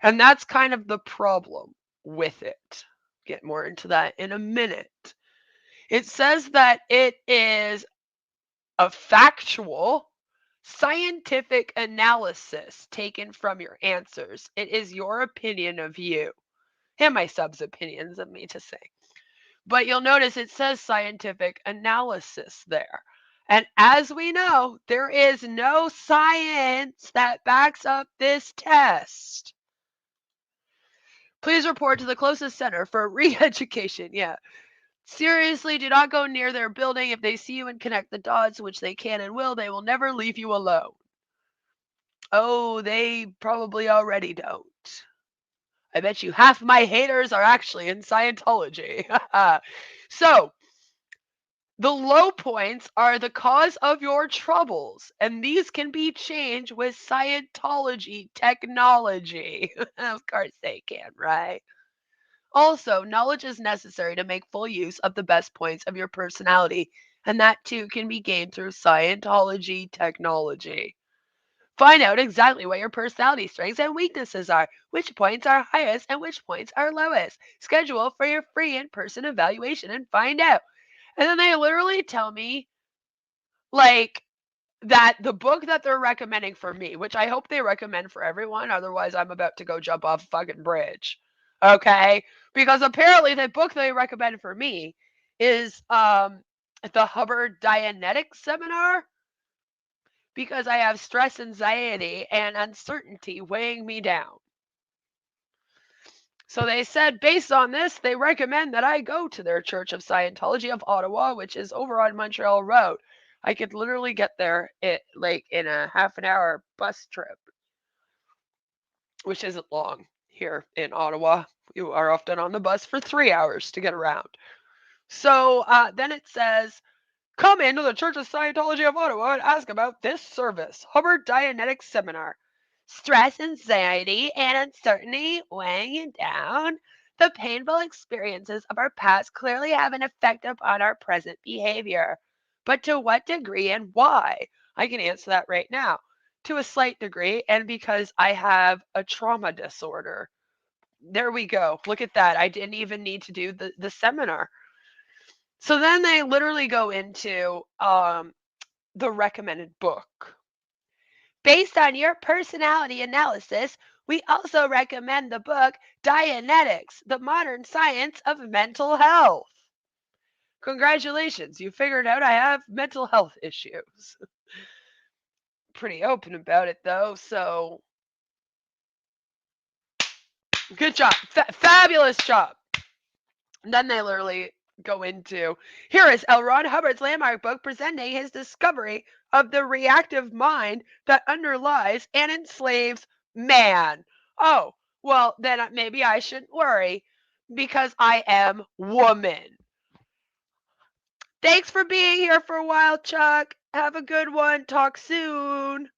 And that's kind of the problem with it. Get more into that in a minute. It says that it is a factual, scientific analysis taken from your answers. It is your opinion of you and my sub's opinions of me to say. But you'll notice it says scientific analysis there. And as we know, there is no science that backs up this test. Please report to the closest center for re-education. Yeah. Seriously, do not go near their building. If they see you and connect the dots, which they can and will, they will never leave you alone. Oh, they probably already don't. I bet you half my haters are actually in Scientology. So, the low points are the cause of your troubles, and these can be changed with Scientology technology. Of course they can, right? Also, knowledge is necessary to make full use of the best points of your personality, and that too can be gained through Scientology technology. Find out exactly what your personality strengths and weaknesses are, which points are highest and which points are lowest. Schedule for your free in-person evaluation and find out. And then they literally tell me, like, that the book that they're recommending for me, which I hope they recommend for everyone, otherwise I'm about to go jump off a fucking bridge. Okay? Because apparently the book they recommend for me is the Hubbard Dianetics Seminar, because I have stress, anxiety, and uncertainty weighing me down. So they said, based on this, they recommend that I go to their Church of Scientology of Ottawa, which is over on Montreal Road. I could literally get there in a half an hour bus trip, which isn't long here in Ottawa. You are often on the bus for 3 hours to get around. So then it says, come into the Church of Scientology of Ottawa and ask about this service, Hubbard Dianetics Seminar. Stress, anxiety, and uncertainty weighing you down. The painful experiences of our past clearly have an effect upon our present behavior. But to what degree and why? I can answer that right now. To a slight degree, and because I have a trauma disorder. There we go. Look at that. I didn't even need to do the seminar. So then they literally go into the recommended book. Based on your personality analysis, we also recommend the book Dianetics, the Modern Science of Mental Health. Congratulations, you figured out I have mental health issues. Pretty open about it though, so good job. Fabulous job. And then they literally go into, here is L. Ron Hubbard's landmark book presenting his discovery of the reactive mind that underlies and enslaves man. Oh, well, then maybe I shouldn't worry because I am woman. Thanks for being here for a while, Chuck. Have a good one. Talk soon.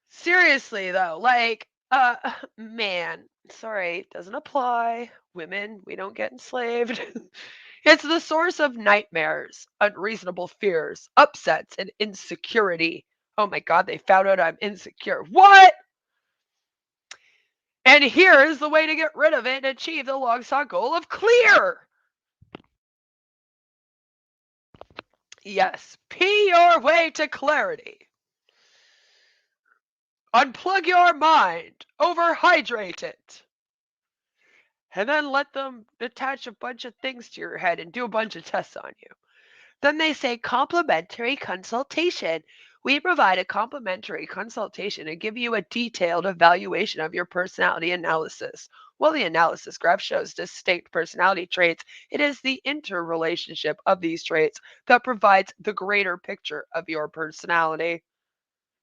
Seriously, though, like, man, sorry, doesn't apply. Women, we don't get enslaved. It's the source of nightmares, unreasonable fears, upsets, and insecurity. Oh my God, they found out I'm insecure. What? And here is the way to get rid of it and achieve the long sought goal of clear. Yes, pee your way to clarity. Unplug your mind, overhydrate it. And then let them attach a bunch of things to your head and do a bunch of tests on you. Then they say complimentary consultation. We provide a complimentary consultation and give you a detailed evaluation of your personality analysis. While the analysis graph shows distinct personality traits, it is the interrelationship of these traits that provides the greater picture of your personality.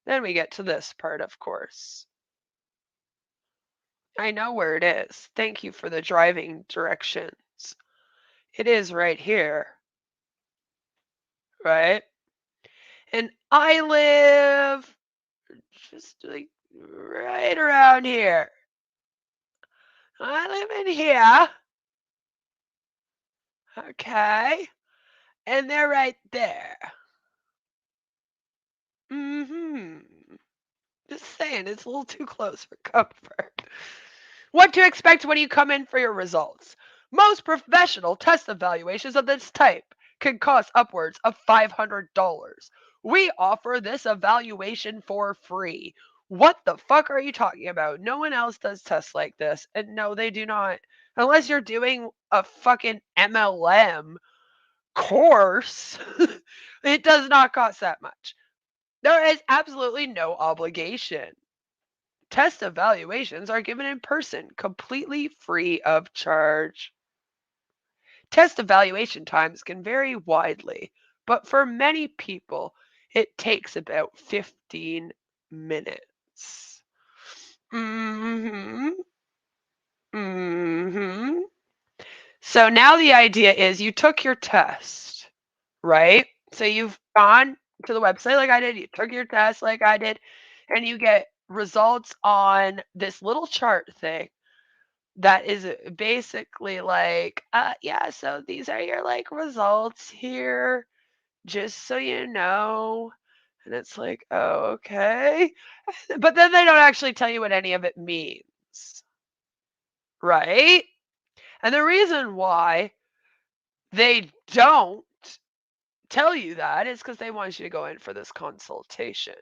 Then we get to this part, of course. I know where it is. Thank you for the driving directions. It is right here, right? And I live just like right around here. I live in here. Okay. And they're right there. Mm-hmm. Just saying, it's a little too close for comfort. What to expect when you come in for your results. Most professional test evaluations of this type can cost upwards of $500. We offer this evaluation for free. What the fuck are you talking about? No one else does tests like this. And no, they do not. Unless you're doing a fucking MLM course, it does not cost that much. There is absolutely no obligation. Test evaluations are given in person, completely free of charge. Test evaluation times can vary widely, but for many people, it takes about 15 minutes. Mm-hmm. Mm-hmm. So now the idea is you took your test, right? So you've gone to the website like I did, you took your test like I did, and you get results on this little chart thing that is basically like, yeah, so these are your like results here, just so you know. And it's like, oh, okay. But then they don't actually tell you what any of it means, right? And the reason why they don't tell you that is because they want you to go in for this consultation.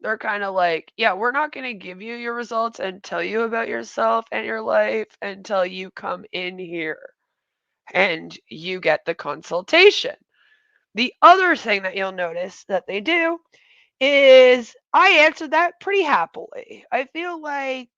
They're kind of like, yeah, we're not going to give you your results and tell you about yourself and your life until you come in here and you get the consultation. The other thing that you'll notice that they do is I answered that pretty happily. I feel like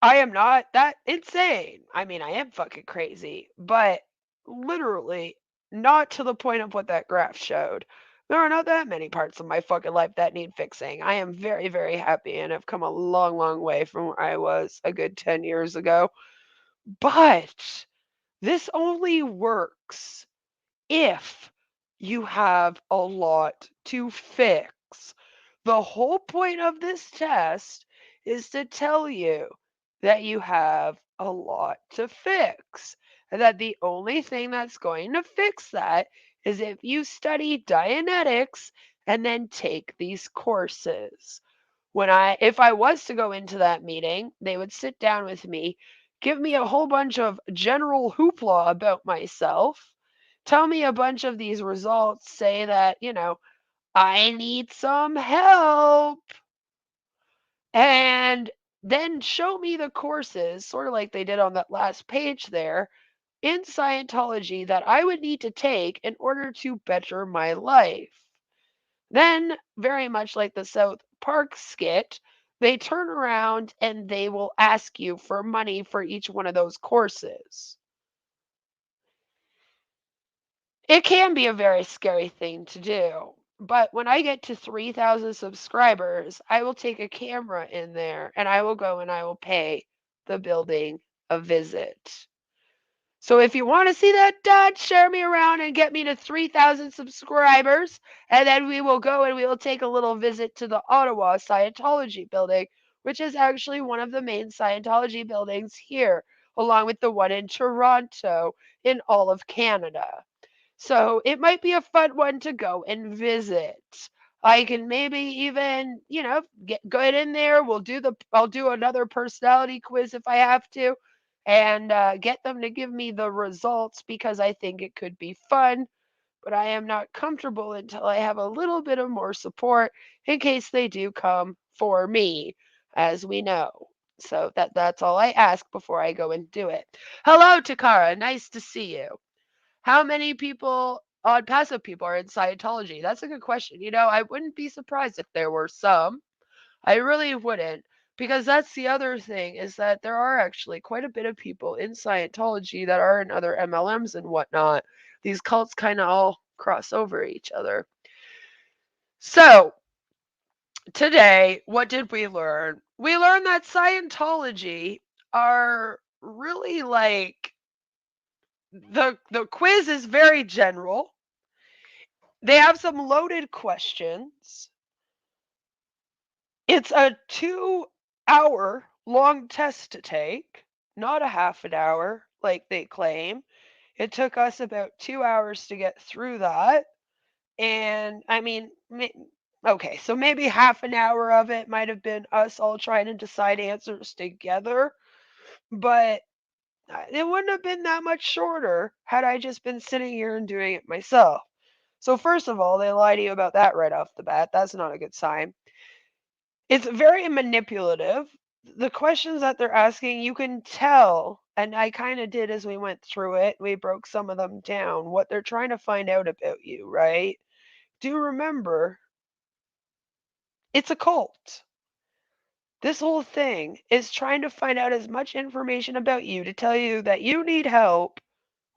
I am not that insane. I mean, I am fucking crazy, but literally not to the point of what that graph showed. There are not that many parts of my fucking life that need fixing. I am very, very happy and have come a long, long way from where I was a good 10 years ago. But this only works if you have a lot to fix. The whole point of this test is to tell you that you have a lot to fix, and that the only thing that's going to fix that is if you study Dianetics and then take these courses. If I was to go into that meeting, they would sit down with me, give me a whole bunch of general hoopla about myself, tell me a bunch of these results, say that, I need some help, and then show me the courses, sort of like they did on that last page there, in Scientology that I would need to take in order to better my life. Then, very much like the South Park skit, they turn around and they will ask you for money for each one of those courses. It can be a very scary thing to do. But when I get to 3,000 subscribers, I will take a camera in there and I will go and I will pay the building a visit. So if you want to see that done, share me around and get me to 3,000 subscribers, and then we will go and we will take a little visit to the Ottawa Scientology building, which is actually one of the main Scientology buildings here, along with the one in Toronto in all of Canada. So it might be a fun one to go and visit. I can maybe even, get in there. I'll do another personality quiz if I have to, and get them to give me the results because I think it could be fun. But I am not comfortable until I have a little bit of more support in case they do come for me, as we know. So that's all I ask before I go and do it. Hello, Takara. Nice to see you. How many people, odd passive people, are in Scientology? That's a good question. I wouldn't be surprised if there were some. I really wouldn't. Because that's the other thing, is that there are actually quite a bit of people in Scientology that are in other MLMs and whatnot. These cults kind of all cross over each other. So, today, what did we learn? We learned that Scientology are really like the quiz is very general. They have some loaded questions. It's a 2-hour long test to take, not a half an hour like they claim. It took us about 2 hours to get through that. And I mean, okay, so maybe half an hour of it might have been us all trying to decide answers together, but it wouldn't have been that much shorter had I just been sitting here and doing it myself. So, first of all, they lie to you about that right off the bat. That's not a good sign. It's very manipulative. The questions that they're asking, you can tell, and I kind of did as we went through it. We broke some of them down, what they're trying to find out about you, right? Do remember, it's a cult. This whole thing is trying to find out as much information about you to tell you that you need help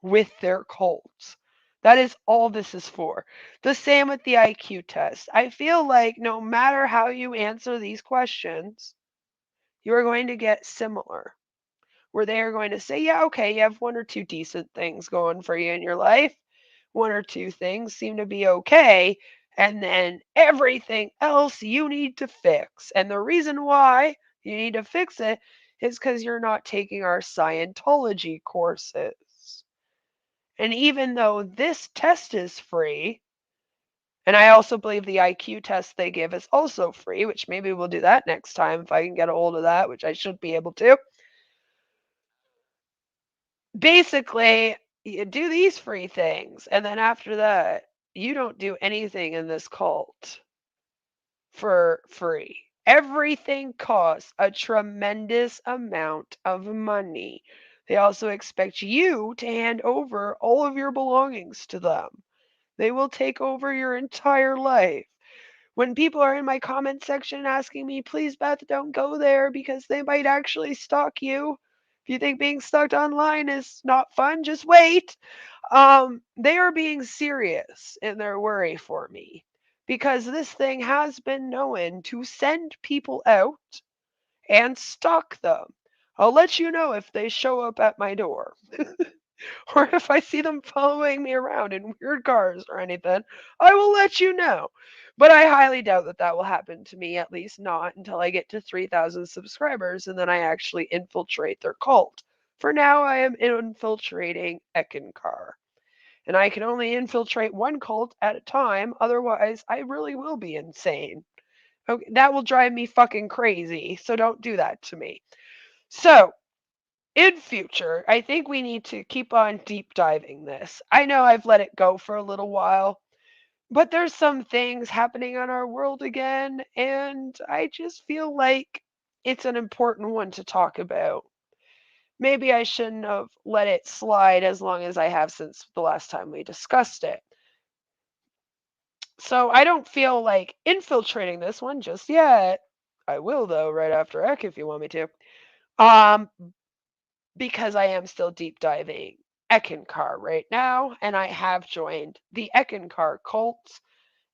with their cult. That is all this is for. The same with the IQ test. I feel like no matter how you answer these questions, you are going to get similar, where they are going to say, yeah, okay, you have one or two decent things going for you in your life. One or two things seem to be okay. And then everything else you need to fix. And the reason why you need to fix it is because you're not taking our Scientology courses. And even though this test is free, and I also believe the IQ test they give is also free, which maybe we'll do that next time if I can get a hold of that, which I should be able to. Basically, you do these free things, and then after that, you don't do anything in this cult for free. Everything costs a tremendous amount of money. They also expect you to hand over all of your belongings to them. They will take over your entire life. When people are in my comment section asking me, please, Beth, don't go there because they might actually stalk you. If you think being stalked online is not fun, just wait. They are being serious in their worry for me because this thing has been known to send people out and stalk them. I'll let you know if they show up at my door. Or if I see them following me around in weird cars or anything, I will let you know. But I highly doubt that that will happen to me, at least not until I get to 3,000 subscribers and then I actually infiltrate their cult. For now, I am infiltrating Ekankar. And I can only infiltrate one cult at a time, otherwise, I really will be insane. Okay, that will drive me fucking crazy, so don't do that to me. So, in future, I think we need to keep on deep diving this. I know I've let it go for a little while, but there's some things happening on our world again, and I just feel like it's an important one to talk about. Maybe I shouldn't have let it slide as long as I have since the last time we discussed it. So I don't feel like infiltrating this one just yet. I will though right after Ek if you want me to. Um because I am still deep diving Ekankar right now, and I have joined the Ekankar cult,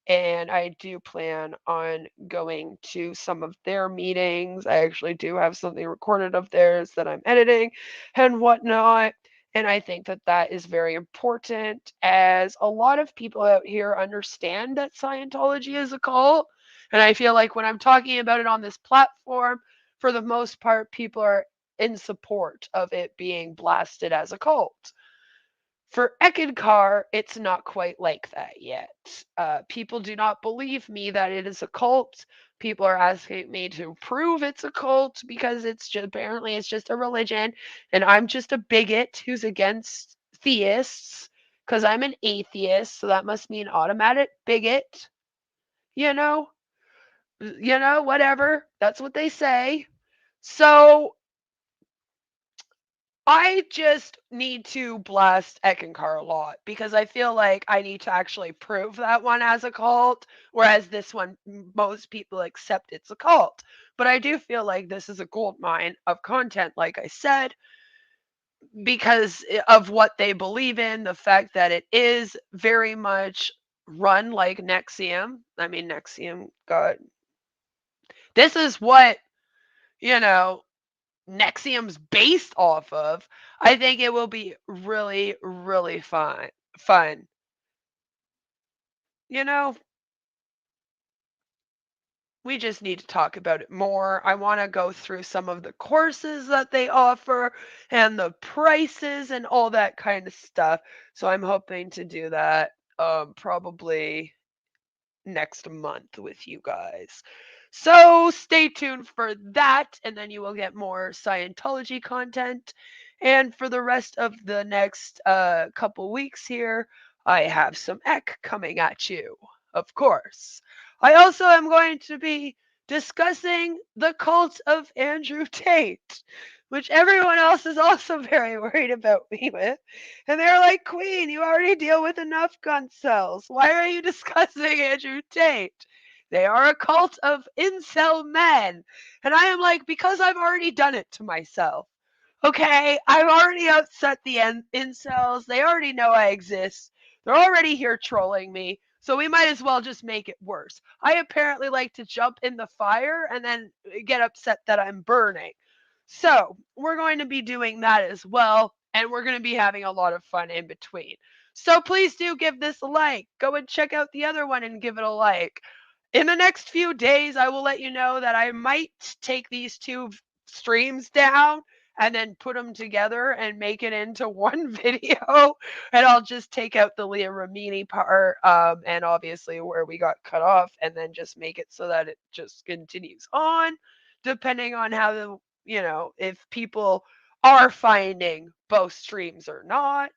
and I do plan on going to some of their meetings. I actually do have something recorded of theirs that I'm editing and whatnot. And I think that that is very important as a lot of people out here understand that Scientology is a cult. And I feel like when I'm talking about it on this platform, for the most part, people are in support of it being blasted as a cult. For Ekankar, it's not quite like that yet. People do not believe me that it is a cult. People are asking me to prove it's a cult because it's just apparently it's just a religion, and I'm just a bigot who's against theists because I'm an atheist, so that must mean automatic bigot. You know, whatever. That's what they say. So I just need to blast Ekankar a lot because I feel like I need to actually prove that one as a cult, whereas this one, most people accept it's a cult. But I do feel like this is a gold mine of content, like I said, because of what they believe in, the fact that it is very much run like Nexium. I mean, Nexium, God. This is what, you know, Nexium's based off of, I think it will be really, really fun. You know, we just need to talk about it more. I want to go through some of the courses that they offer and the prices and all that kind of stuff. So I'm hoping to do that probably next month with you guys. So stay tuned for that, and then you will get more Scientology content. And for the rest of the next couple weeks here, I have some Eck coming at you, of course. I also am going to be discussing the cult of Andrew Tate, which everyone else is also very worried about me with. And they're like, Queen, you already deal with enough gun cells. Why are you discussing Andrew Tate? They are a cult of incel men. And I am like, because I've already done it to myself. Okay, I've already upset the incels. They already know I exist. They're already here trolling me. So we might as well just make it worse. I apparently like to jump in the fire and then get upset that I'm burning. So we're going to be doing that as well. And we're going to be having a lot of fun in between. So please do give this a like. Go and check out the other one and give it a like. In the next few days, I will let you know that I might take these two streams down and then put them together and make it into one video. And I'll just take out the Leah Ramini part and obviously where we got cut off and then just make it so that it just continues on, depending on how the, if people are finding both streams or not,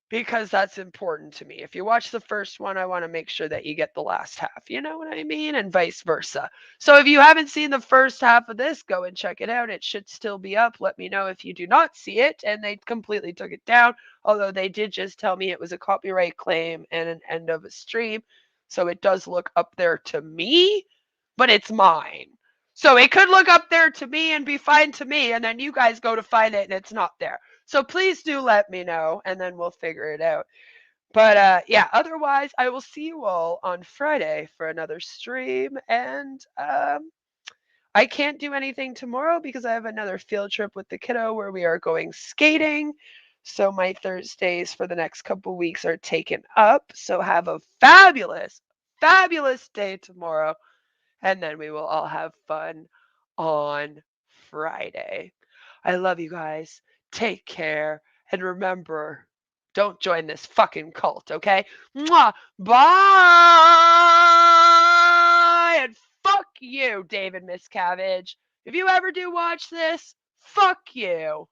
because that's important to me. If you watch the first one, I want to make sure that you get the last half. You know what I mean? And vice versa. So if you haven't seen the first half of this, go and check it out. It should still be up. Let me know if you do not see it. And they completely took it down, although they did just tell me it was a copyright claim and an end of a stream. So it does look up there to me, but it's mine. So it could look up there to me and be fine to me, and then you guys go to find it and it's not there. So please do let me know, and then we'll figure it out. But yeah, otherwise, I will see you all on Friday for another stream. And I can't do anything tomorrow because I have another field trip with the kiddo where we are going skating. So my Thursdays for the next couple weeks are taken up. So have a fabulous, fabulous day tomorrow. And then we will all have fun on Friday. I love you guys. Take care. And remember, don't join this fucking cult, okay? Mwah. Bye. And fuck you, David Miscavige. If you ever do watch this, fuck you.